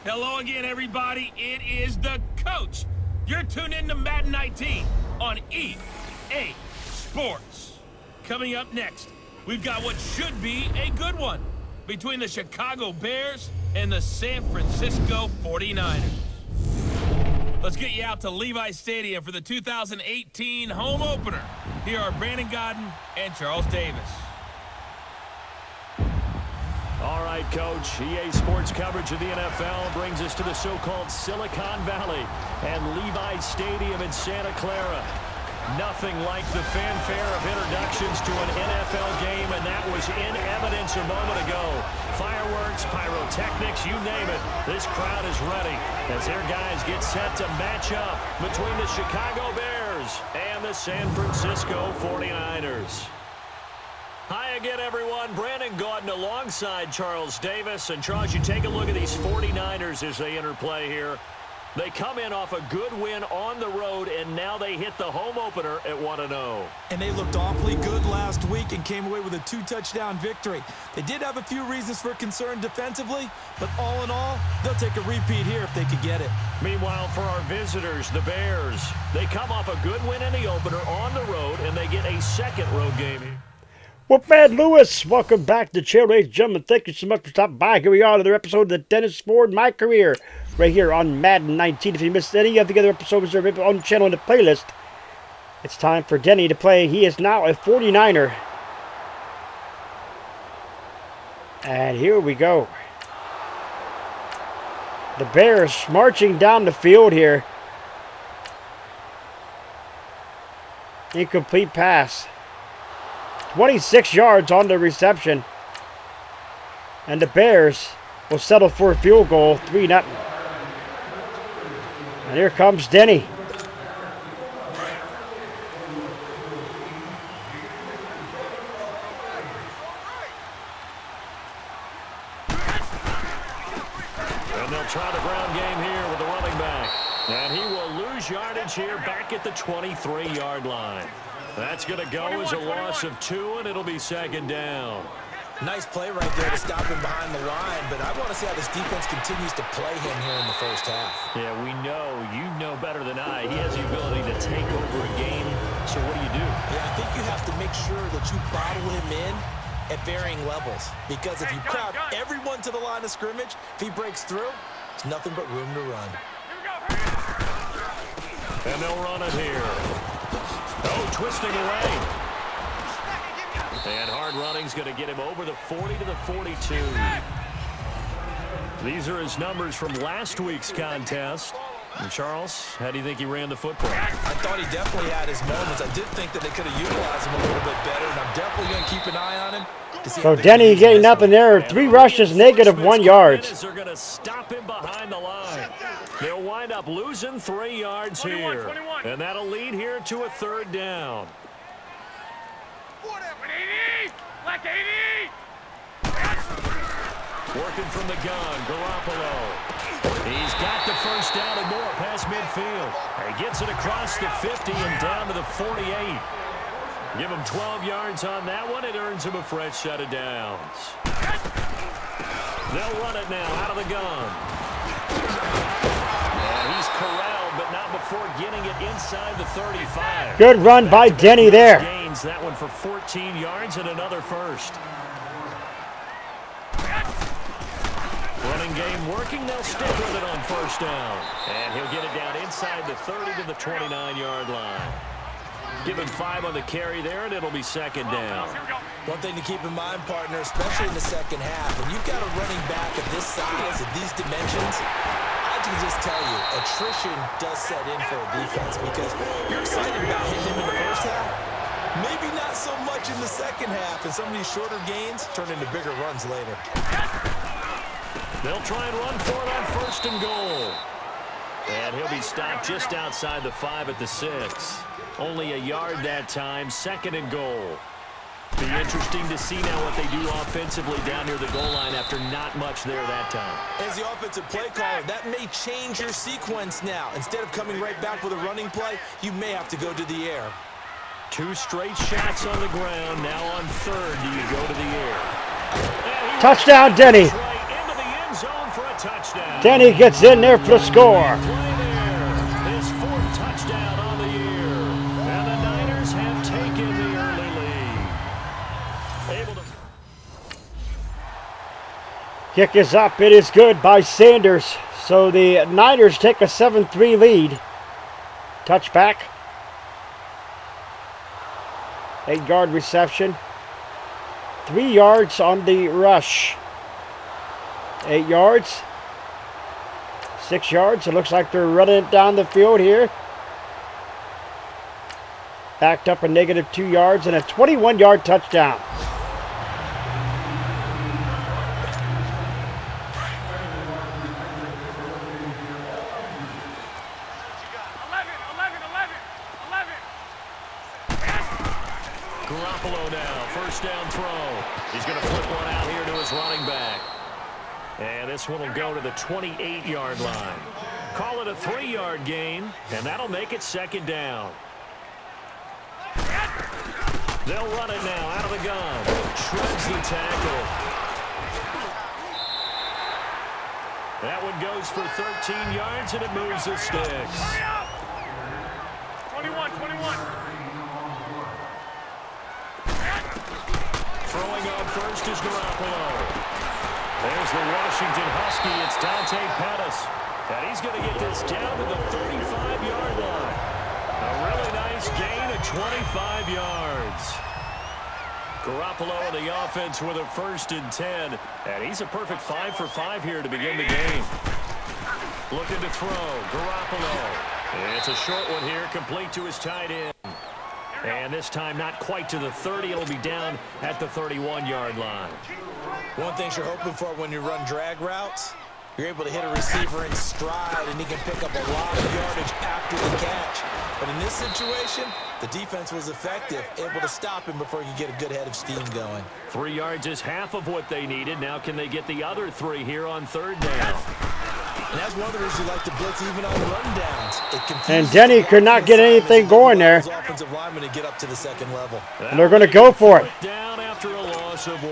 Hello again, everybody. It is the coach. You're tuned in to Madden 19 on EA Sports. Coming up next, we've got what should be a good one between the Chicago Bears and the San Francisco 49ers. Let's get you out to Levi's Stadium for the 2018 home opener. Here are Brandon Godden and Charles Davis. All right, Coach. EA Sports coverage of the NFL brings us to the so-called Silicon Valley and Levi's Stadium in Santa Clara. Nothing like the fanfare of introductions to an NFL game, and that was in evidence a moment ago. Fireworks, pyrotechnics, you name it. This crowd is ready as their guys get set to match up between the Chicago Bears and the San Francisco 49ers. Hi again, everyone. Brandon Gaudin alongside Charles Davis. And, Charles, you take a look at these 49ers as they interplay here. They come in off a good win on the road, and now they hit the home opener at 1-0. And they looked awfully good last week and came away with a 2-touchdown victory. They did have a few reasons for concern defensively, but all in all, they'll take a repeat here if they could get it. Meanwhile, for our visitors, the Bears, they come off a good win in the opener on the road, and they get a second road game here. Well, Brad Lewis, welcome back to the channel, ladies and gentlemen. Thank you so much for stopping by. Here we are, another episode of the Dennis Ford My Career, right here on Madden 19. If you missed any of the other episodes that are on the channel in the playlist, it's time for Denny to play. He is now a 49er. And here we go. The Bears marching down the field here. Incomplete pass. 26 yards on the reception. And the Bears will settle for a field goal, 3-0. And here comes Denny. And they'll try the ground game here with the running back. And he will lose yardage here back at the 23-yard line. That's going to go as a loss of 2, and it'll be second down. Nice play right there to stop him behind the line, but I want to see how this defense continues to play him here in the first half. Yeah, we know. You know better than I. He has the ability to take over a game. So what do you do? Yeah, I think you have to make sure that you bottle him in at varying levels, because if you crowd everyone to the line of scrimmage, if he breaks through, there's nothing but room to run. And they'll run it here. Oh, twisting away. And hard running's going to get him over the 40 to the 42. These are his numbers from last week's contest. And Charles, how do you think he ran the football? I thought he definitely had his moments. I did think that they could have utilized him a little bit better, and I'm definitely going to keep an eye on him. So Denny getting up in there, 3 rushes, negative 1 yards. They're going to stop him behind the line. They'll wind up losing 3 yards here. And that'll lead here to a third down. Working from the gun, Garoppolo. He's got the first down and more past midfield. He gets it across the 50 and down to the 48. Give him 12 yards on that one. It earns him a fresh set of downs. They'll run it now out of the gun. And he's corralled, but not before getting it inside the 35. Good run by Denny there. Gains that one for 14 yards and another first. Running game working. They'll stick with it on first down. And he'll get it down inside the 30 to the 29-yard line. Give him 5 on the carry there, and it'll be second down. One thing to keep in mind, partner, especially in the second half, when you've got a running back of this size, of these dimensions, I can just tell you, attrition does set in for a defense, because you're excited about hitting him in the first half. Maybe not so much in the second half, and some of these shorter gains turn into bigger runs later. They'll try and run for it on first and goal. And he'll be stopped just outside the 5 at the 6. Only a yard that time, second and goal. Be interesting to see now what they do offensively down near the goal line after not much there that time. As the offensive play caller, that may change your sequence now. Instead of coming right back with a running play, you may have to go to the air. 2 straight shots on the ground. Now on third, do you go to the air? Touchdown, Denny. Right into the end zone for a touchdown. Denny gets in there for the score. His fourth touchdown on the year. And the Niners have taken the early lead. Able to... Kick is up. It is good by Sanders. So the Niners take a 7-3 lead. Touchback. 8-yard reception. 3 yards on the rush. 8 yards. 6 yards. It looks like they're running it down the field here. Backed up a negative 2 yards and a 21-yard touchdown. Garoppolo now, first down throw. He's going to flip one out here to his running back. And this one will go to the 28-yard line. Call it a 3-yard gain, and that'll make it second down. They'll run it now out of the gun. Shreds the tackle. That one goes for 13 yards, and it moves the sticks. 21. Throwing on first is Garoppolo. There's the Washington Husky. It's Dante Pettis. And he's going to get this down to the 35-yard line. A really nice gain of 25 yards. Garoppolo and the offense with a 1st and 10. And he's a perfect 5 for 5 here to begin the game. Looking to throw. Garoppolo. It's a short one here, complete to his tight end. And this time not quite to the 30. It'll be down at the 31-yard line. One thing you're hoping for when you run drag routes, you're able to hit a receiver in stride, and he can pick up a lot of yardage after the catch. But in this situation, the defense was effective, able to stop him before he could get a good head of steam going. 3 yards is half of what they needed. Now can they get the other 3 here on 3rd down? And that's one of the reasons you like to blitz even on rundowns. And Denny could not get anything going there. Offensive lineman to get up to the second level. And they're going to go for it. Down after a loss of 1.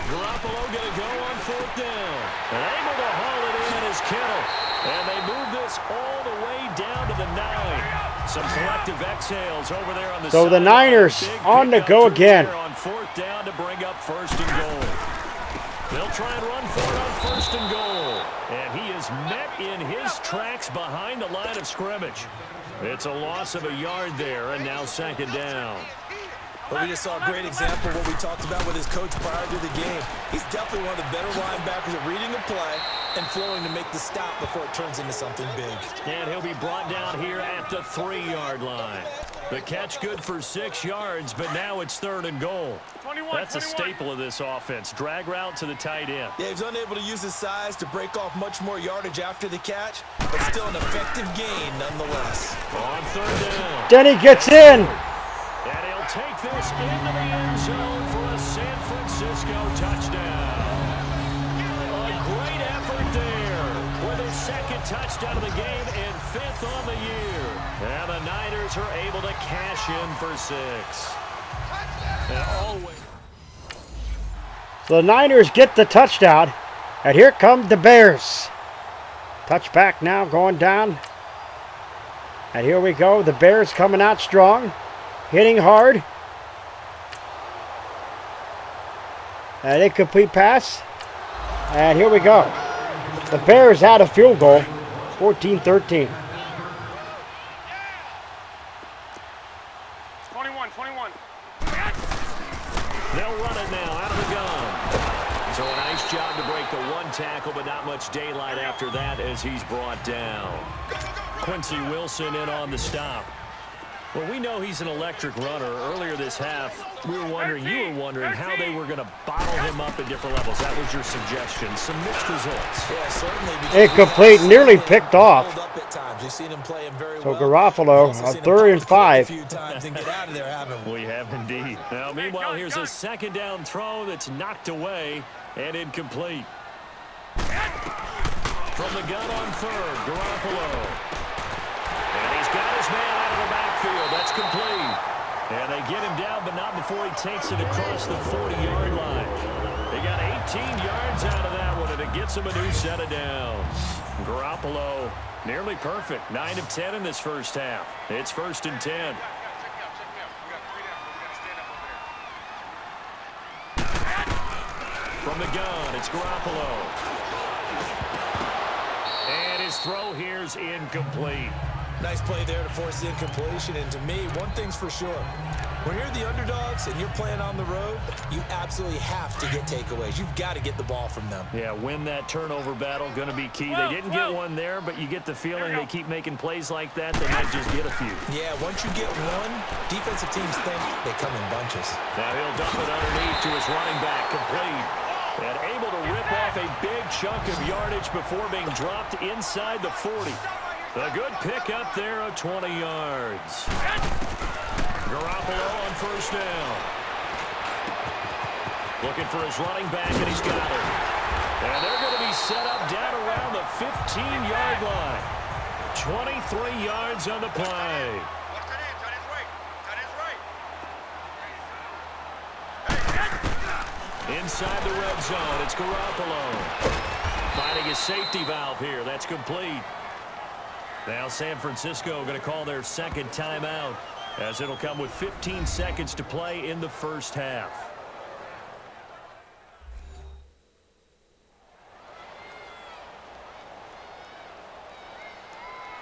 Garoppolo going to go on 4th down. And able to haul it in is Kittle. And they move this all the way down to the 9. Some collective exhales over there on the So the Niners on the go again. On 4th down to bring up 1st and goal. They'll try and run for it on 1st and goal. And he is met in his tracks behind the line of scrimmage. It's a loss of a yard there, and now 2nd down. But we just saw a great example of what we talked about with his coach prior to the game. He's definitely one of the better linebackers at reading the play and flowing to make the stop before it turns into something big. And he'll be brought down here at the 3-yard line. The catch good for 6 yards, but now it's 3rd and goal. That's a staple of this offense. Drag route to the tight end. Yeah, he's unable to use his size to break off much more yardage after the catch, but still an effective gain nonetheless. On 3rd down. Denny gets in. And he'll take this into the end zone for a San Francisco touchdown. A great effort there with his 2nd touchdown of the game and 5th on the year. And the Niners are able to cash in for 6. And always. So the Niners get the touchdown. And here come the Bears. Touchback now going down. And here we go. The Bears coming out strong. Hitting hard. An incomplete pass. And here we go. The Bears had a field goal. 14-13. 21. They'll run it now out of the gun. So a nice job to break the 1 tackle, but not much daylight after that as he's brought down. Quincy Wilson in on the stop. Well, we know he's an electric runner. Earlier this half, you were wondering how they were going to bottle him up at different levels. That was your suggestion. Some mixed results. Yeah, certainly. Incomplete, nearly picked off. We've seen him play him very So well. Garoppolo on 3rd and 5. A few times and get out of there, haven't we? We have indeed. Now, meanwhile, here's a 2nd down throw that's knocked away and incomplete. From the gun on 3rd, Garoppolo. And he's got his man out of the backfield. That's complete. And they get him down, but not before he takes it across the 40-yard line. They got 18 gets him a new set of downs. Garoppolo nearly perfect. 9 of 10 in this first half. It's 1st and 10. From the gun, it's Garoppolo. And his throw here's incomplete. Nice play there to force the incompletion. And to me, one thing's for sure. When you're the underdogs and you're playing on the road, you absolutely have to get takeaways. You've got to get the ball from them. Yeah, win that turnover battle, going to be key. They didn't get one there, but you get the feeling they keep making plays like that, they might just get a few. Yeah, once you get one, defensive teams think they come in bunches. Now he'll dump it underneath to his running back, complete. And able to rip off a big chunk of yardage before being dropped inside the 40. A good pickup there of 20 yards. Garoppolo on 1st down. Looking for his running back, and he's got it. And they're going to be set up down around the 15-yard line. 23 yards on the play. Inside the red zone, it's Garoppolo. Finding his safety valve here. That's complete. Now San Francisco going to call their second timeout, as it'll come with 15 seconds to play in the first half.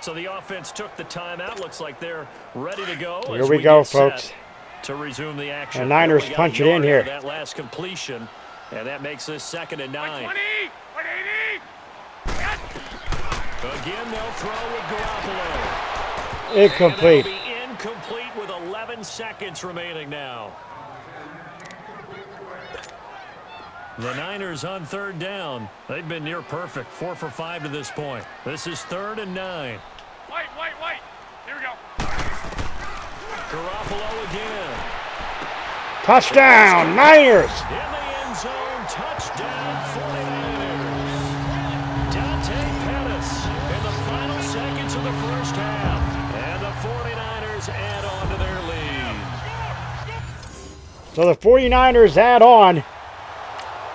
So the offense took the timeout. Looks like they're ready to go. Here we go, folks. To resume the action. The Niners punch it in here. That last completion, and that makes this 2nd and 9. 180! Again, they'll throw with Garoppolo. Incomplete. And it'll be incomplete with 11 seconds remaining now. The Niners on 3rd down. They've been near perfect. 4 for 5 to this point. This is 3rd and 9. White. Here we go. Garoppolo again. Touchdown, Niners! In the end zone, touchdown 49ers. Dante Pettis in the final seconds of the first half. And the 49ers add on to their lead. So the 49ers add on.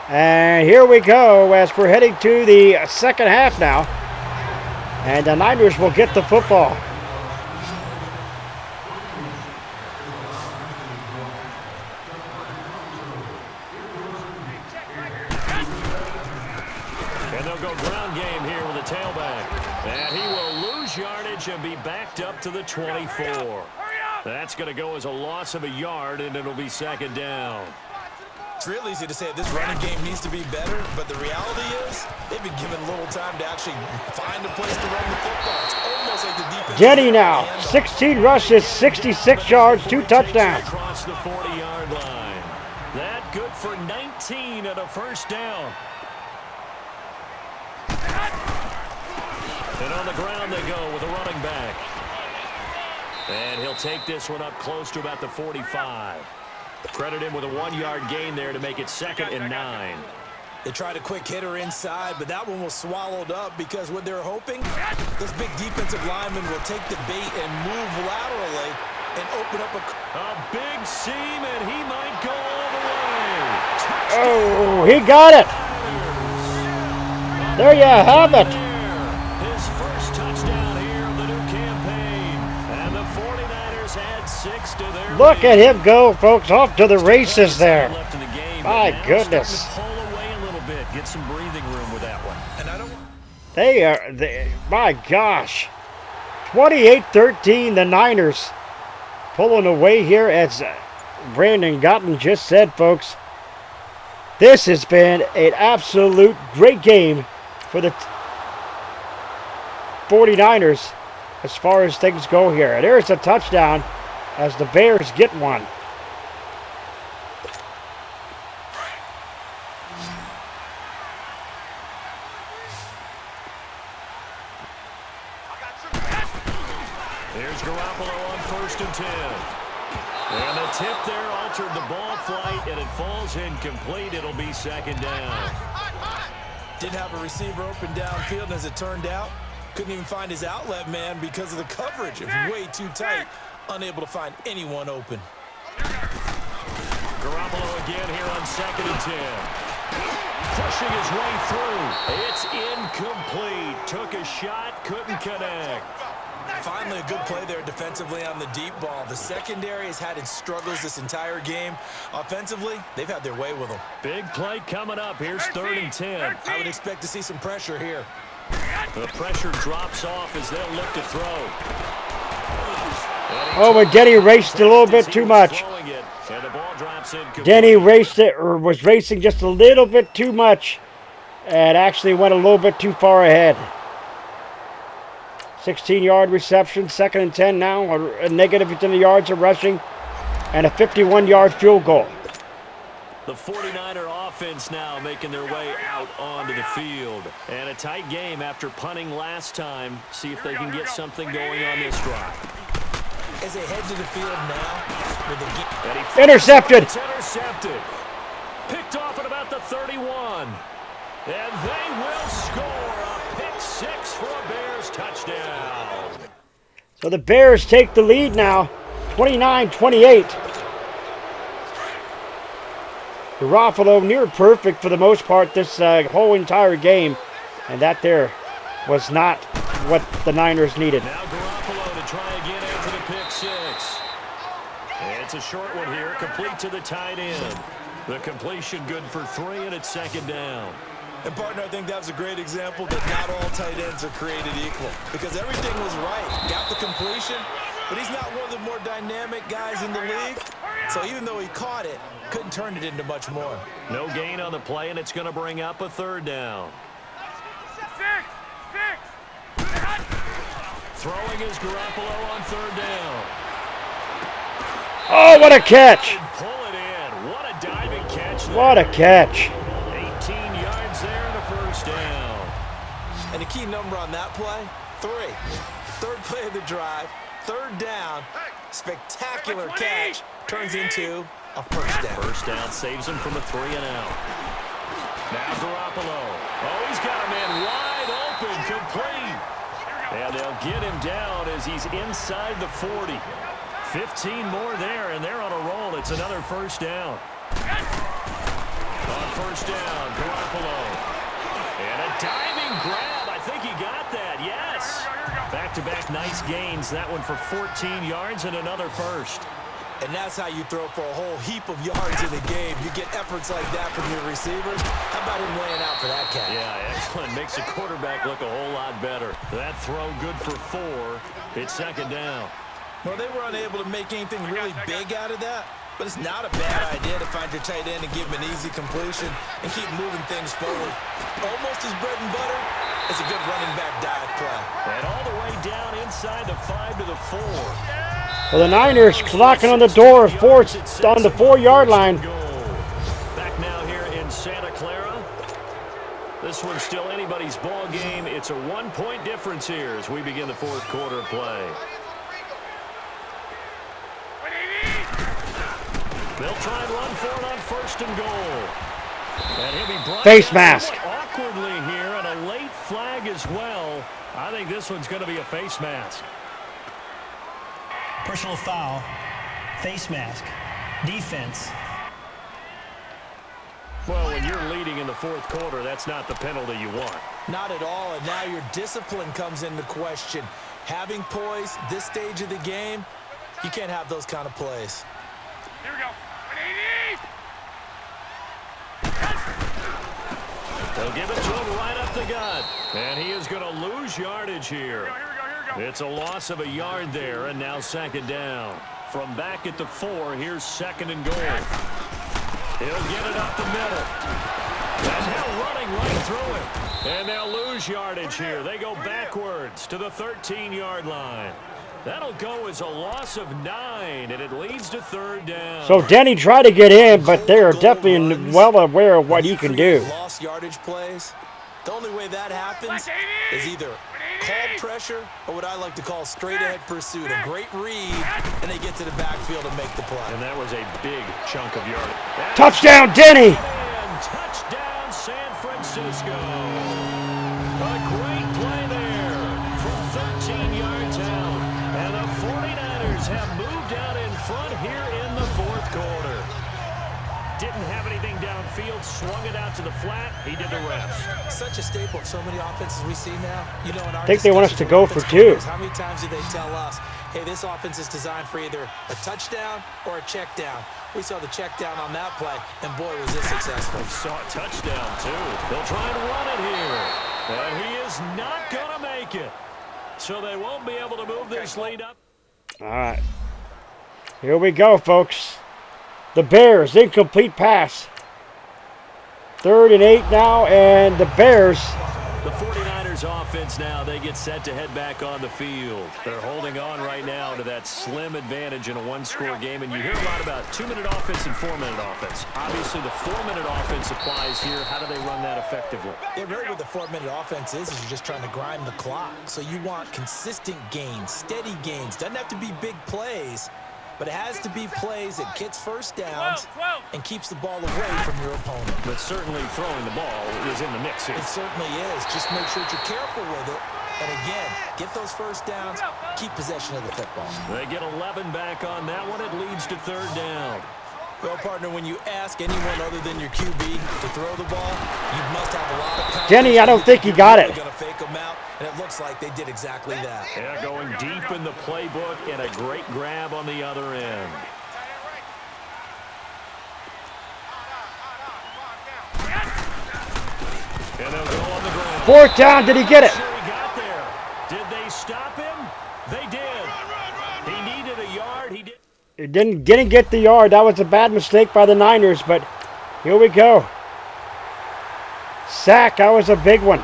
And here we go as we're heading to the second half now. And the Niners will get the football. And they'll go ground game here with a tailback. And he will lose yardage and be backed up to the 24. That's going to go as a loss of a yard, and it'll be 2nd down. It's real easy to say this running game needs to be better, but the reality is they've been given little time to actually find a place to run the football. It's almost like the defense. Denny now, 16 rushes, 66 yards, 2 touchdowns. Across the 40-yard line. That good for 19 and a 1st down. And on the ground they go with a running back. And he'll take this one up close to about the 45. Credit him with a 1-yard gain there to make it 2nd and 9. They tried a quick hitter inside, but that one was swallowed up because what they're hoping, this big defensive lineman will take the bait and move laterally and open up a big seam, and he might go all the way. Touchdown. Oh, he got it. There you have it. His first touchdown here of the new campaign. And the 49ers add 6 to their Look lead. at him go, folks, off to the races there. Left in the game, My but now goodness. starting to pull away a little bit, get some breathing room with that one. and I don't. My gosh. 28-13, the Niners pulling away here, as Brandon Gotten just said, folks. This has been an absolute great game for the 49ers as far as things go here. There's a touchdown as the Bears get one. Here's Garoppolo on 1st and 10. And the tip there altered the ball flight, and it falls incomplete. It'll be 2nd down. Didn't have a receiver open downfield, and as it turned out, couldn't even find his outlet man because of the coverage. It was way too tight, unable to find anyone open. Garoppolo again here on 2nd and 10. Pushing his way through. It's incomplete. Took a shot, couldn't connect. Finally, a good play there defensively on the deep ball. The secondary has had its struggles this entire game. Offensively, they've had their way with them. Big play coming up. Here's 3rd and 10. I would expect to see some pressure here. The pressure drops off as they'll look to throw. Oh, but Denny raced a little bit too much. Denny raced it, or was racing just a little bit too much, and actually went a little bit too far ahead. 16-yard reception, 2nd and 10 now, a negative 10 yards of rushing, and a 51-yard field goal. The 49er offense now making their way out onto the field. And a tight game after punting last time. See if they can get something going on this drive. As they head to the field now, with the intercepted. It's intercepted. Picked off at about the 31. And they will score a pick 6 for a Bears touchdown. So the Bears take the lead now, 29-28. Garoppolo near perfect for the most part this whole entire game. And that there was not what the Niners needed. Now Garoppolo to try again after the pick 6. And it's a short one here, complete to the tight end. The completion good for 3, and it's 2nd down. And, partner, I think that was a great example that not all tight ends are created equal. Because everything was right. Got the completion, but he's not one of the more dynamic guys in the league. So even though he caught it, couldn't turn it into much more. No gain on the play, and it's going to bring up a 3rd down. Throwing is Garoppolo on 3rd down. Oh, what a catch! Pull it in. What a diving catch there. What a catch. 18 yards there and a 1st down. And the key number on that play, 3. 3rd play of the drive, 3rd down, spectacular catch, turns into a 1st down. 1st down saves him from a 3 and out. Now Garoppolo. Oh, he's got a man wide open, complete. And they'll get him down as he's inside the 40. 15 more there, and they're on a roll. It's another 1st down. On 1st down, Garoppolo. And a diving grab. I think he got that, yes. Back-to-back nice gains. That one for 14 yards and another 1st. And that's how you throw for a whole heap of yards in the game. You get efforts like that from your receivers. How about him laying out for that catch? Yeah, excellent. Makes the quarterback look a whole lot better. That throw good for 4. It's 2nd down. Well, they were unable to make anything really big out of that. But it's not a bad idea to find your tight end and give him an easy completion and keep moving things forward. Almost his bread and butter is a good running back dive play. And all the way down inside the 5 to the 4. Well, the Niners knocking on the door of 4 on the 4-yard line. Back now here in Santa Clara. This one's still anybody's ball game. It's a 1-point difference here as we begin the 4th quarter play. They'll try and run for it on 1st and goal. And he'll be brought face mask awkwardly here, and a late flag as well. I think this one's going to be a face mask. Personal foul, face mask, defense. Well, when you're leading in the 4th quarter, that's not the penalty you want. Not at all, and now your discipline comes into question. Having poise this stage of the game, you can't have those kind of plays. Here we go. They'll give it to him right up the gut. And he is going to lose yardage here. Here we go. It's a loss of a yard there, and now 2nd down. From back at the 4, here's 2nd and goal. He'll get it up the middle. And now running right through it. And they'll lose yardage here. They go backwards to the 13-yard line. That'll go as a loss of 9, and it leads to 3rd down. So Denny tried to get in, but they're definitely well aware of what he can do. Lost yardage plays. The only way that happens is either called pressure or what I like to call straight-ahead pursuit. A great read, and they get to the backfield and make the play. And that was a big chunk of yardage. Touchdown, Denny! And touchdown, San Francisco. A great play there from 13 yards out. And the 49ers have moved out in front here in the 4th quarter. Didn't have anything downfield swung it out to the flat. He did the rest. Such a staple of so many offenses we see now. You know, in our I think they want us to discussions go with for offense two. coordinators, how many times do they tell us, hey, this offense is designed for either a touchdown or a check down? We saw the check down on that play, and boy, was this successful. We saw a touchdown, too. They'll try and run it here. And he is not going to make it. So they won't be able to move this lead up. All right. Here we go, folks. The Bears, incomplete pass. 3rd and 8 now, and the Bears. The 49ers offense now, they get set to head back on the field. They're holding on right now to that slim advantage in a one-score game, and you hear a lot about 2-minute offense and 4-minute offense. Obviously, the 4-minute offense applies here. How do they run that effectively? Yeah, really what the 4-minute offense is you're just trying to grind the clock. So you want consistent gains, steady gains. Doesn't have to be big plays, but it has to be plays that gets first downs and keeps the ball away from your opponent. But certainly throwing the ball is in the mix here. It certainly is. Just make sure that you're careful with it. And again, get those first downs, keep possession of the football. They get 11 back on that one. It leads to 3rd down. Well, partner, when you ask anyone other than your QB to throw the ball, you must have a lot of confidence. Denny, I don't think he got it. They're going to fake them out, and it looks like they did exactly that. Yeah, going deep in the playbook and a great grab on the other end. And they'll go on the ground. 4th down, did he get it? Sure he got there. Did they stop him? They did. He needed a yard. He did. It didn't get the yard. That was a bad mistake by the Niners, but here we go. Sack, that was a big one.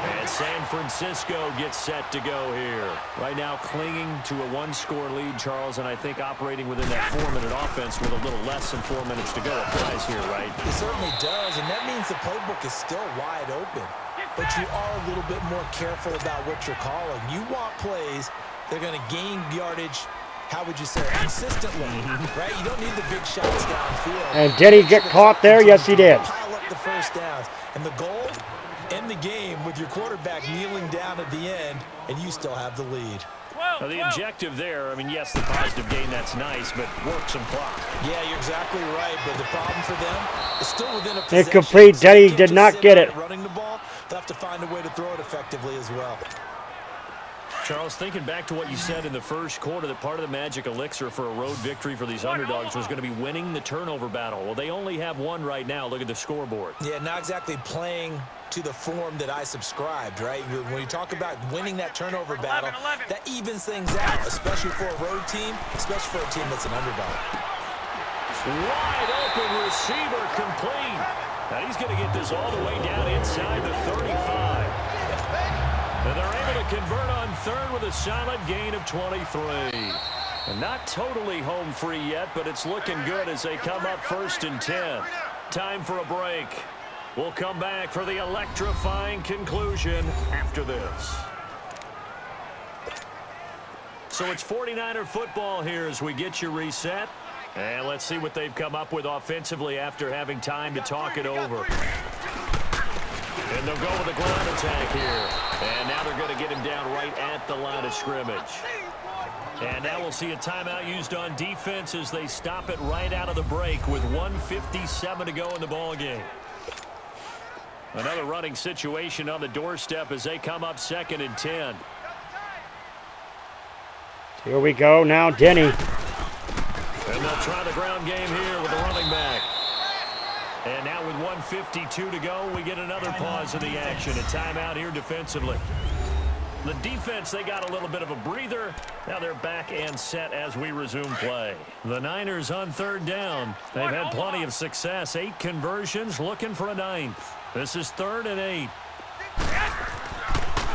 And San Francisco gets set to go here. Right now clinging to a one-score lead, Charles, and I think operating within that 4-minute offense with a little less than 4 minutes to go applies here, right? It certainly does, and that means the playbook is still wide open. But you are a little bit more careful about what you're calling. You want plays that are going to gain yardage, how would you say, consistently, right? You don't need the big shots downfield. And did he get caught there? Yes, he did. Pile up the first downs. And the goal, end the game with your quarterback kneeling down at the end, and you still have the lead. Now the objective there, I mean, yes, the positive gain, that's nice, but work some clock. Yeah, you're exactly right, but the problem for them is still within a possession. Incomplete. So they Denny can't did just not sit get on it. Running the ball, they'll have to find a way to throw it effectively as well. Charles, thinking back to what you said in the first quarter, that part of the magic elixir for a road victory for these underdogs was going to be winning the turnover battle. Well, they only have one right now. Look at the scoreboard. Yeah, not exactly playing to the form that I subscribed, right? When you talk about winning that turnover battle, that evens things out, especially for a road team, especially for a team that's an underdog. Wide open receiver complete. Now he's going to get this all the way down inside the 35. And they're able to convert on 3rd with a solid gain of 23. And not totally home free yet, but it's looking good as they come up 1st and 10. Time for a break. We'll come back for the electrifying conclusion after this. So it's 49er football here as we get you reset. And let's see what they've come up with offensively after having time to talk it over. And they'll go with a ground attack here. And now they're going to get him down right at the line of scrimmage. And now we'll see a timeout used on defense as they stop it right out of the break with 1:57 to go in the ball game. Another running situation on the doorstep as they come up 2nd and 10. Here we go now, Denny. And they'll try the ground game here with the running back. And now with 1:52 to go, we get another pause in the action. A timeout here defensively. The defense, they got a little bit of a breather. Now they're back and set as we resume play. The Niners on 3rd down. They've had plenty of success. 8 conversions, looking for a 9th. This is 3rd and 8.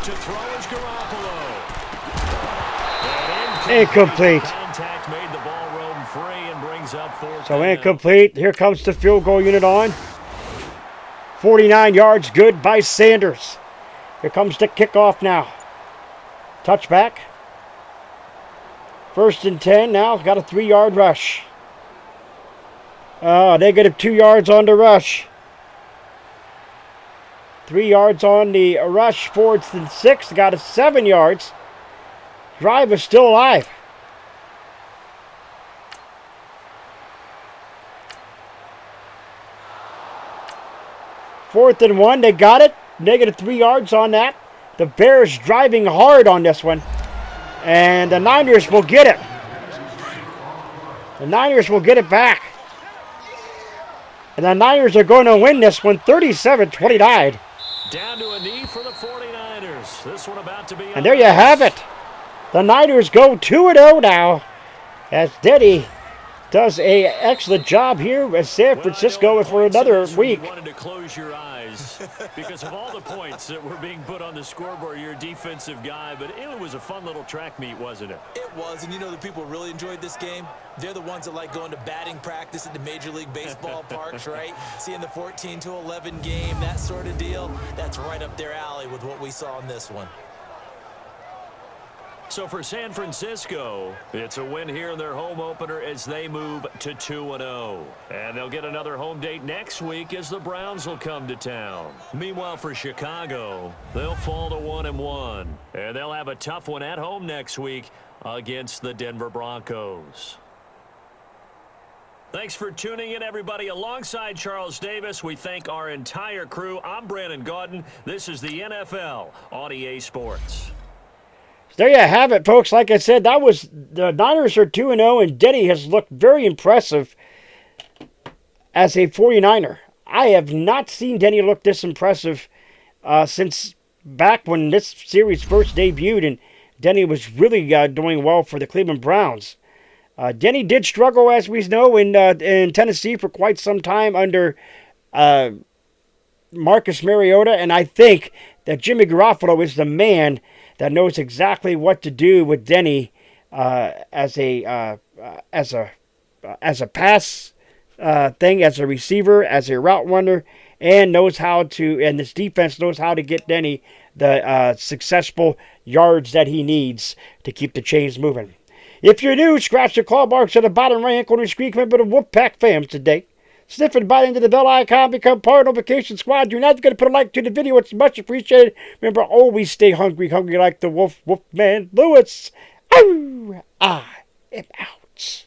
To throw is Garoppolo. And Incomplete. Contact made the ball roam free and brings up 4th. So incomplete. Here comes the field goal unit on. 49 yards, good by Sanders. Here comes the kickoff now. Touchback. 1st and 10 now. Got a 3-yard rush. Negative 2 yards on the rush. 3 yards on the rush. 4th and 6. Got a 7 yards. Drive is still alive. 4th and 1. They got it. -3 yards on that. The Bears driving hard on this one. And the Niners will get it. The Niners will get it back. And the Niners are going to win this one 37-29. Down to a knee for the 49ers. This one about to be. And there you have it. The Niners go 2-0 now, as Denny does a excellent job here as San Francisco for another week. You wanted to close your eyes because of all the points that were being put on the scoreboard. You're a defensive guy, but it was a fun little track meet, wasn't it? It was, and you know the people who really enjoyed this game? They're the ones that like going to batting practice at the Major League Baseball parks, right? Seeing the 14-11 game, that sort of deal. That's right up their alley with what we saw in this one. So for San Francisco, it's a win here in their home opener as they move to 2-0. And they'll get another home date next week as the Browns will come to town. Meanwhile, for Chicago, they'll fall to 1-1. And they'll have a tough one at home next week against the Denver Broncos. Thanks for tuning in, everybody. Alongside Charles Davis, we thank our entire crew. I'm Brandon Gaudin. This is the NFL on EA Sports. There you have it, folks. Like I said, that was the Niners are 2-0, and Denny has looked very impressive as a 49er. I have not seen Denny look this impressive since back when this series first debuted, and Denny was really doing well for the Cleveland Browns. Denny did struggle, as we know, in Tennessee for quite some time under Marcus Mariota, and I think that Jimmy Garoppolo is the man that knows exactly what to do with Denny as a pass thing, as a receiver, as a route runner, and knows how to. And this defense knows how to get Denny the successful yards that he needs to keep the chains moving. If you're new, scratch the claw marks at the bottom right-hand corner of the screen. Remember the Wolfpack fams today. Sniff and bite into the bell icon, become part of the Vacation Squad. You're not going to put a like to the video. It's much appreciated. Remember, always stay hungry like the Wolfman Lewis. Oh, I am out.